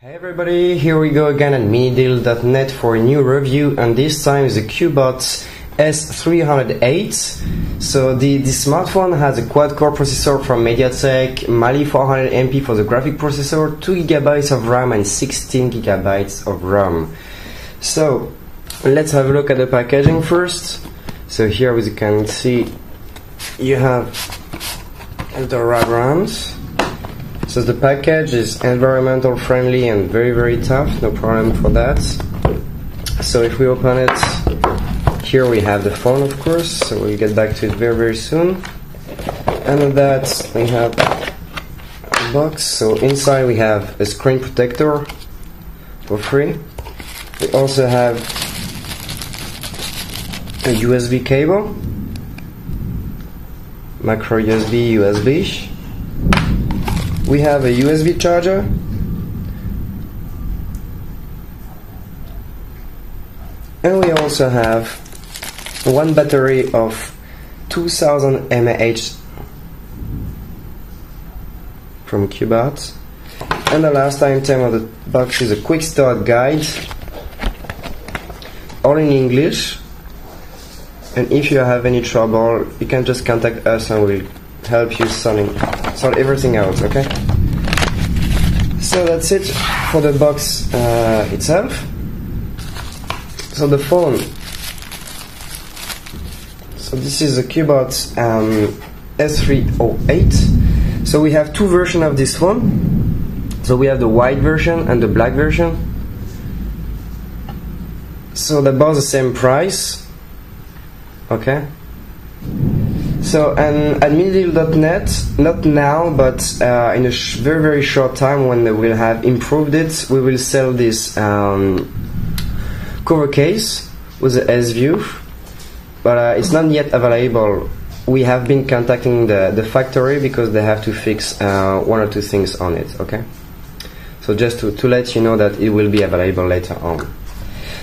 Hey everybody, here we go again at minideal.net for a new review, and this time is the Cubot s308. So this smartphone has a quad-core processor from MediaTek, Mali 400MP for the graphic processor, 2GB of RAM and 16GB of ROM. So let's have a look at the packaging first. So here, as you can see, you have the wraparounds. So the package is environmental friendly and very tough, no problem for that. So if we open it, here we have the phone, of course, so we'll get back to it very soon. And with that we have a box. So inside we have a screen protector for free. We also have a USB cable, micro USB. We have a USB charger, and we also have one battery of 2000 mAh from Cubot. And the last item of the box is a quick start guide, all in English. And if you have any trouble, you can just contact us and we'll help you sort everything out, okay? So that's it for the box itself. So the phone. So this is a Cubot s308. So we have two versions of this phone. So we have the white version and the black version. So they're both the same price, okay? So, and at minideal.net, not now, but in a very short time, when they will have improved it, we will sell this cover case with the S-View, but it's not yet available. We have been contacting the factory because they have to fix one or two things on it, okay? So just to let you know that it will be available later on.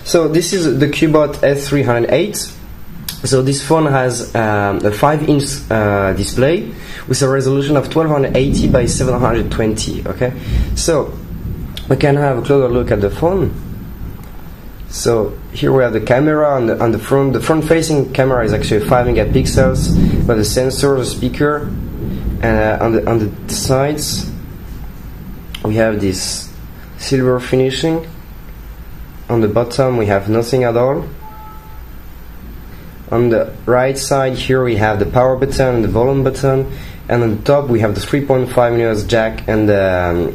So this is the Cubot s308. So this phone has a 5-inch display with a resolution of 1280 by 720. Okay, so we can have a closer look at the phone. So here we have the camera on the front. The front-facing camera is actually 5 megapixels, but the sensor, the speaker, and on the sides we have this silver finishing. On the bottom we have nothing at all. On the right side here we have the power button and the volume button, and on the top we have the 3.5mm jack and the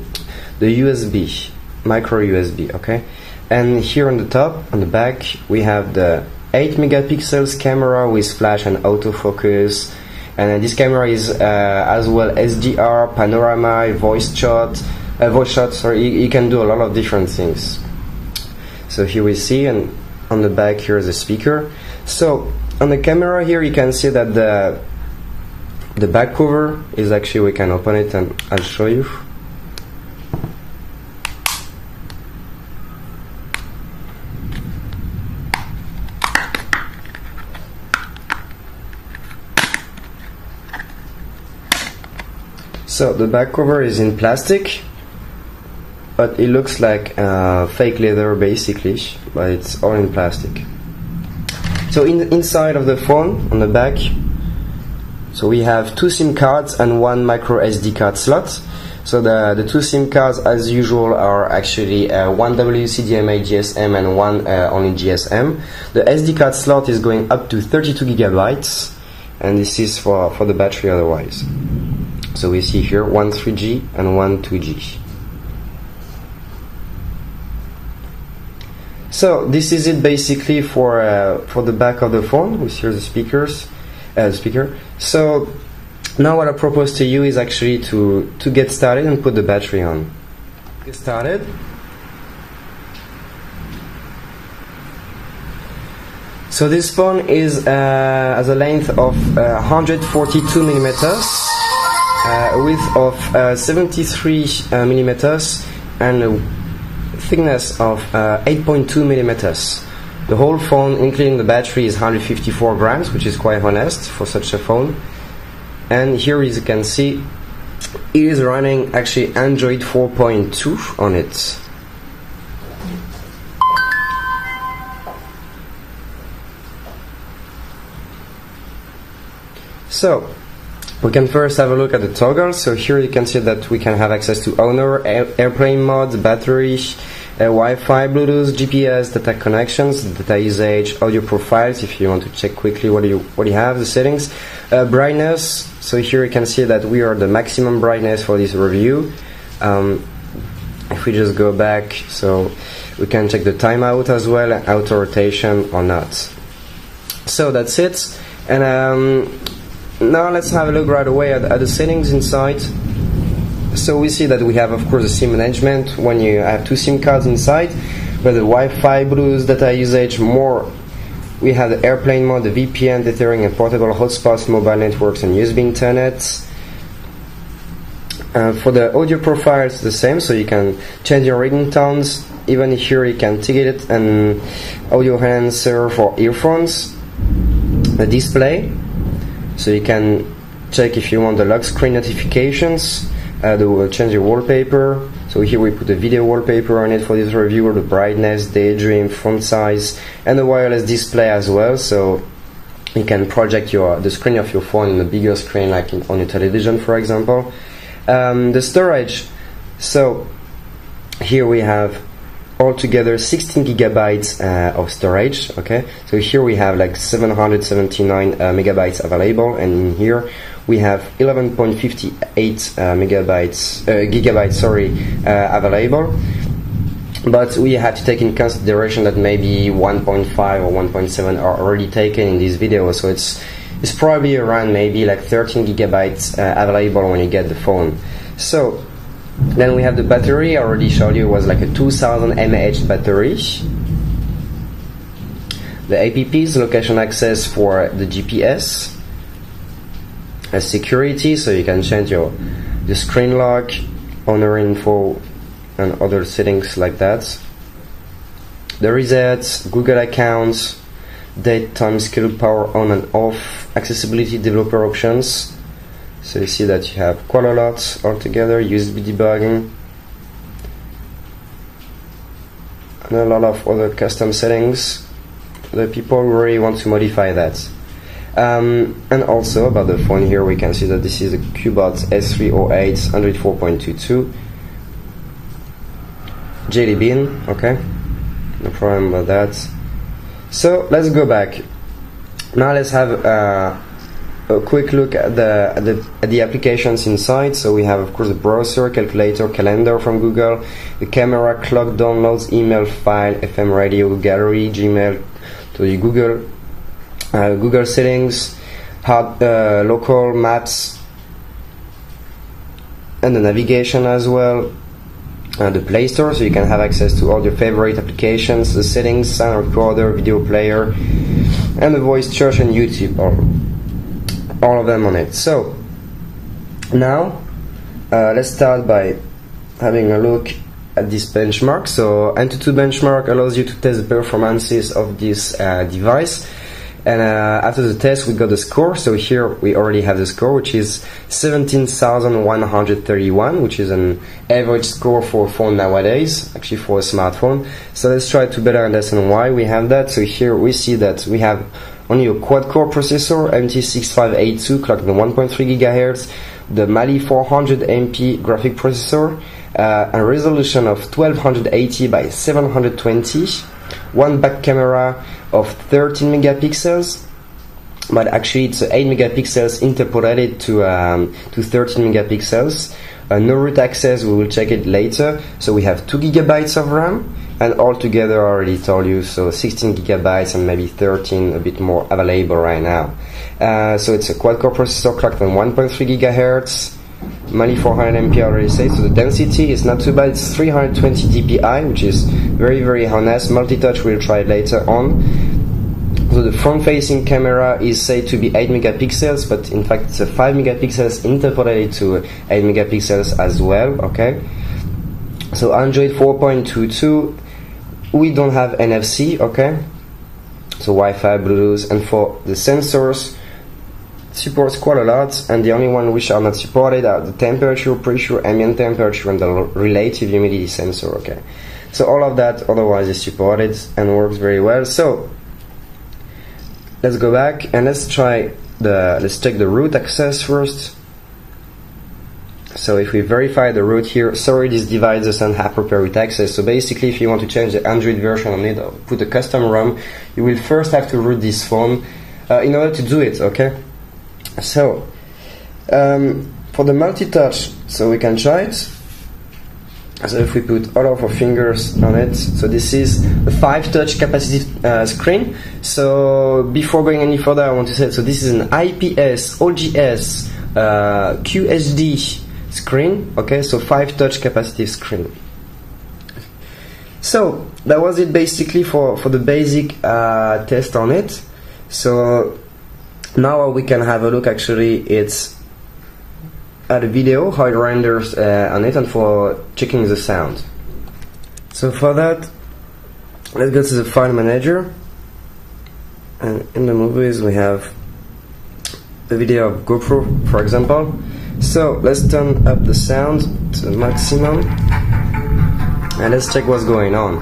USB, micro USB, okay? And here on the top, on the back, we have the 8 megapixels camera with flash and autofocus, and this camera is as well SDR, panorama, voice shot, sorry, you can do a lot of different things. So here we see, and on the back here is a speaker. So on the camera here you can see that the back cover is actually, we can open it and I'll show you. So the back cover is in plastic, but it looks like fake leather basically, but it's all in plastic. So inside of the phone, on the back, so we have two SIM cards and one micro SD card slot. So the two SIM cards, as usual, are actually one WCDMA GSM and one only GSM. The SD card slot is going up to 32 gigabytes, and this is for the battery otherwise. So we see here one 3G and one 2G. So this is it basically for the back of the phone. We see the speaker. So now what I propose to you is actually to get started and put the battery on. Get started. So this phone is has a length of 142 millimeters, a width of 73 millimeters, and a thickness of 8.2 millimeters. The whole phone, including the battery, is 154 grams, which is quite honest for such a phone. And here, as you can see, it is running actually Android 4.2 on it. So we can first have a look at the toggles. So here you can see that we can have access to owner, airplane mode, battery, Wi-Fi, Bluetooth, GPS, data connections, data usage, audio profiles if you want to check quickly what you have, the settings, brightness. So here you can see that we are the maximum brightness for this review. If we just go back, so we can check the timeout as well, auto rotation or not. So that's it. And now let's have a look right away at the settings inside. So we see that we have, of course, the SIM management when you have 2 SIM cards inside, but the Wi-Fi, Bluetooth, data usage, more. We have the airplane mode, the VPN, tethering and portable hotspots, mobile networks and USB internet. For the audio profile, it's the same, so you can change your ringtones. Even here you can ticket it, and audio enhancer for earphones. The display, so you can check if you want the lock screen notifications. Change your wallpaper. So here we put the video wallpaper on it for this review, the brightness, daydream, font size, and the wireless display as well. So you can project the screen of your phone in a bigger screen, like on your television, for example. The storage. So here we have altogether 16 gigabytes of storage. Okay, so here we have like 779 megabytes available, and in here we have 11.58 gigabytes available. But we have to take in consideration that maybe 1.5 or 1.7 are already taken in this video, so it's probably around maybe like 13 gigabytes available when you get the phone. So then we have the battery. I already showed you it was like a 2000 mAh battery. The apps, location access for the GPS. Security, so you can change the screen lock, owner info, and other settings like that. The resets, Google accounts, date, time, schedule, power on and off, accessibility, developer options. So you see that you have quite a lot altogether, USB debugging, and a lot of other custom settings. The people really want to modify that. And also about the phone, here we can see that this is a Cubot s308 Android 4.22 Jelly Bean. Okay, no problem about that. So let's go back. Now let's have a quick look at the applications inside. So we have, of course, the browser, calculator, calendar from Google, the camera, clock, downloads, email, file, FM radio, gallery, Gmail, to the Google settings, local maps, and the navigation as well. The Play Store, so you can have access to all your favorite applications, the settings, sound recorder, video player, and the voice search and YouTube, all of them on it. So now let's start by having a look at this benchmark. So Antutu benchmark allows you to test the performances of this device. And after the test we got the score. So here we already have the score, which is 17,131, which is an average score for a phone nowadays, actually for a smartphone. So let's try to better understand why we have that. So here we see that we have only a quad-core processor, MT6582, clocked on 1.3 GHz, the Mali 400MP graphic processor, a resolution of 1280 by 720, one back camera of 13 megapixels, but actually it's 8 megapixels interpolated to 13 megapixels. No root access, we will check it later. So we have 2 gigabytes of RAM, and altogether I already told you, so 16 gigabytes and maybe 13, a bit more available right now. So it's a quad-core processor clocked on 1.3 gigahertz, Mali 400MP already said, so the density is not too bad, it's 320 dpi, which is very, very honest. Multi-touch, we'll try it later on. So the front-facing camera is said to be 8 megapixels, but in fact it's a 5 megapixels interpolated to 8 megapixels as well, okay? So Android 4.22, we don't have NFC, okay? So Wi-Fi, Bluetooth, and for the sensors, supports quite a lot, and the only one which are not supported are the temperature, pressure, ambient temperature, and the relative humidity sensor, okay? So all of that otherwise is supported and works very well. So let's go back and let's try let's check the root access first. So if we verify the root here, sorry, this device doesn't have proper root access. So basically, if you want to change the Android version on it or put a custom ROM, you will first have to root this phone in order to do it, okay? So, for the multi-touch, so we can try it. So if we put all of our fingers on it, so this is a 5-touch capacitive screen. So before going any further, I want to say, so this is an IPS, OGS, QHD screen, okay, so 5-touch capacitive screen. So that was it basically for the basic test on it. So now we can have a look, actually it's at a video how it renders on it, and for checking the sound. So for that, let's go to the file manager, and in the movies we have the video of GoPro, for example. So let's turn up the sound to the maximum and let's check what's going on.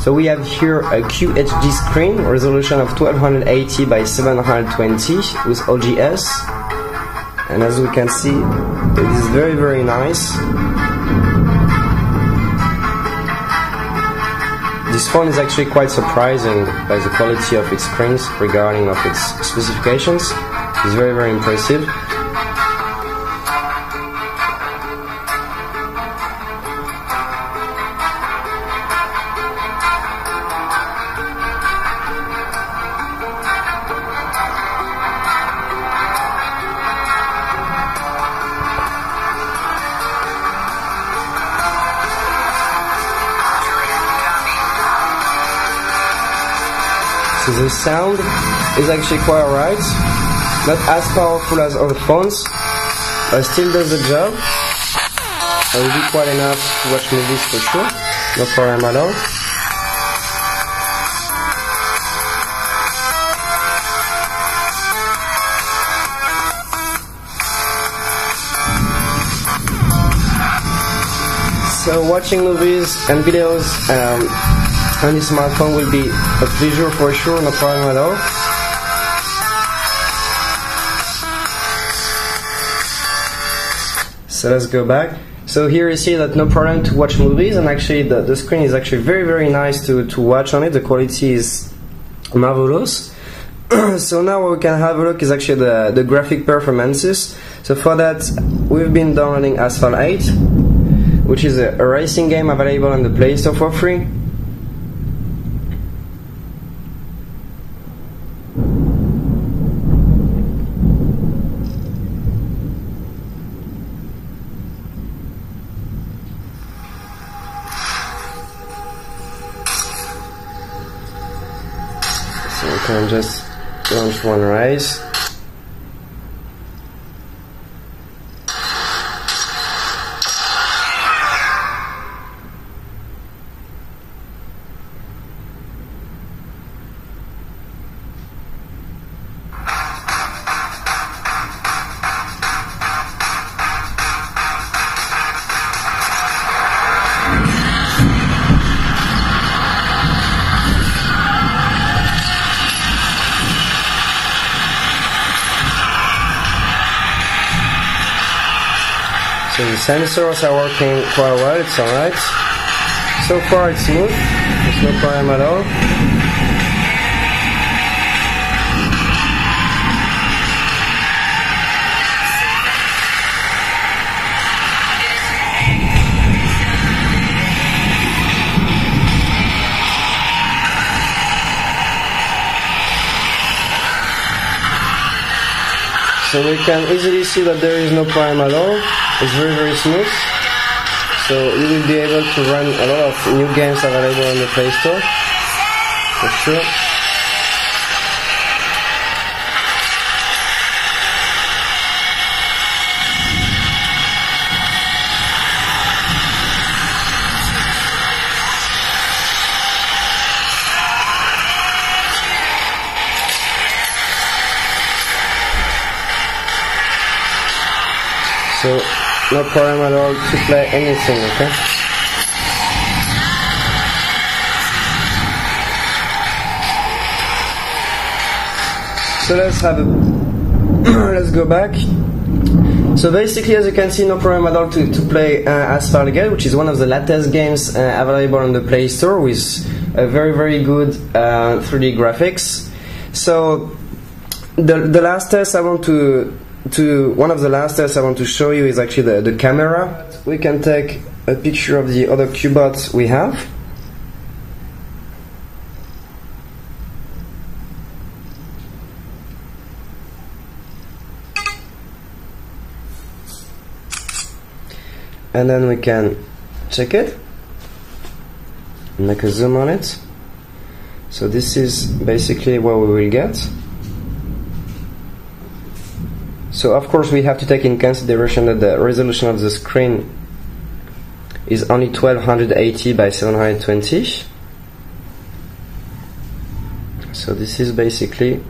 So we have here a QHD screen, resolution of 1280 by 720 with OGS, and as we can see, it is very, very nice. This phone is actually quite surprising by the quality of its screens regarding of its specifications. It's very, very impressive. So the sound is actually quite alright, not as powerful as other phones, but still does the job. It will be quite enough to watch movies for sure, no problem at all. So watching movies and videos on the smartphone will be a pleasure for sure, no problem at all. So let's go back. So here you see that no problem to watch movies, and actually the screen is actually very, very nice to watch on it. The quality is marvelous. So now what we can have a look is actually the graphic performances. So for that, we've been downloading s308, which is a racing game available on the Play Store for free. So we can just launch one race. So the sensors are working quite well, it's alright. So far it's smooth, there's no problem at all. So we can easily see that there is no problem at all. It's very, very smooth. So you will be able to run a lot of new games available on the Play Store, for sure. So no problem at all to play anything, okay? So let's have a let's go back. So basically, as you can see, no problem at all to play Asphalt Gate, which is one of the latest games available on the Play Store with very good 3D graphics. So the last test I want one of the last tests I want to show you is actually the camera. We can take a picture of the other Cubot we have. And then we can check it, make a zoom on it. So this is basically what we will get. So of course we have to take in consideration that the resolution of the screen is only 1280 by 720. So this is basically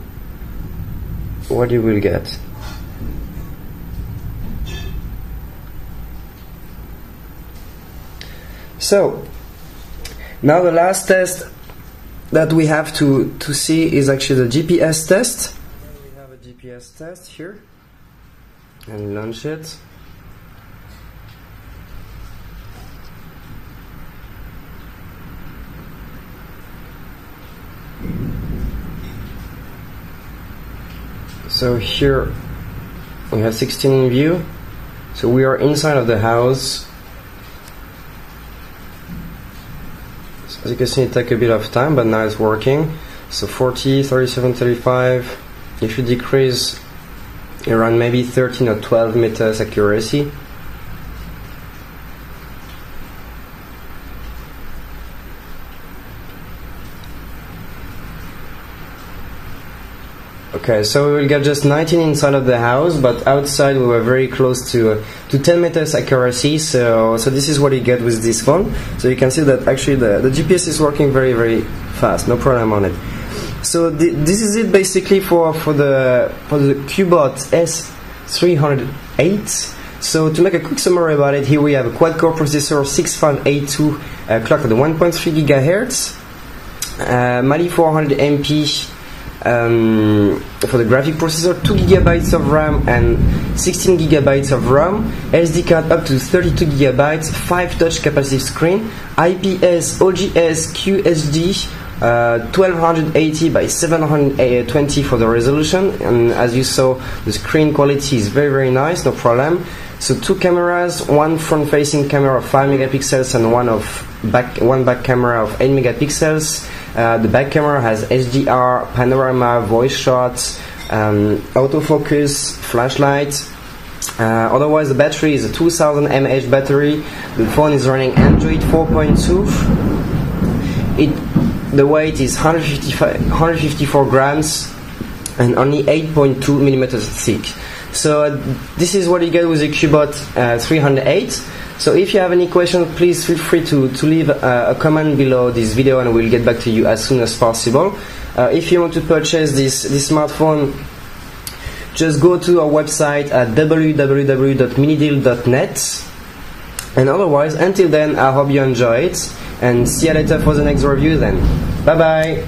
what you will get. So now the last test that we have to see is actually the GPS test. We have a GPS test here, and launch it. So here we have 16 in view. So we are inside of the house. As you can see, it takes a bit of time, but now it's working. So 40, 37, 35. If you decrease around maybe 13 or 12 meters accuracy. Okay, so we will get just 19 inside of the house, but outside we were very close to 10 meters accuracy. So this is what you get with this phone. So you can see that actually the GPS is working very fast, no problem on it. So this is it basically for the Cubot s308. So to make a quick summary about it, here we have a quad-core processor 6582 clocked at 1.3 GHz, Mali 400 MP. For the graphic processor, 2 GB of RAM and 16 GB of ROM, SD card up to 32 GB, 5 touch capacitive screen, IPS, OGS, QHD, 1280 by 720 for the resolution, and as you saw, the screen quality is very nice, no problem. So 2 cameras, one front-facing camera of 5 megapixels and one back camera of 8 megapixels. The back camera has HDR, panorama, voice shots, autofocus, flashlight. Otherwise, the battery is a 2000 mAh battery. The phone is running Android 4.2. The weight is 154 grams and only 8.2 millimeters thick. So this is what you get with the Cubot 308. So if you have any questions, please feel free to leave a comment below this video and we'll get back to you as soon as possible. If you want to purchase this smartphone, just go to our website at www.minideal.net. And otherwise, until then, I hope you enjoy it and see you later for the next review then. Bye bye!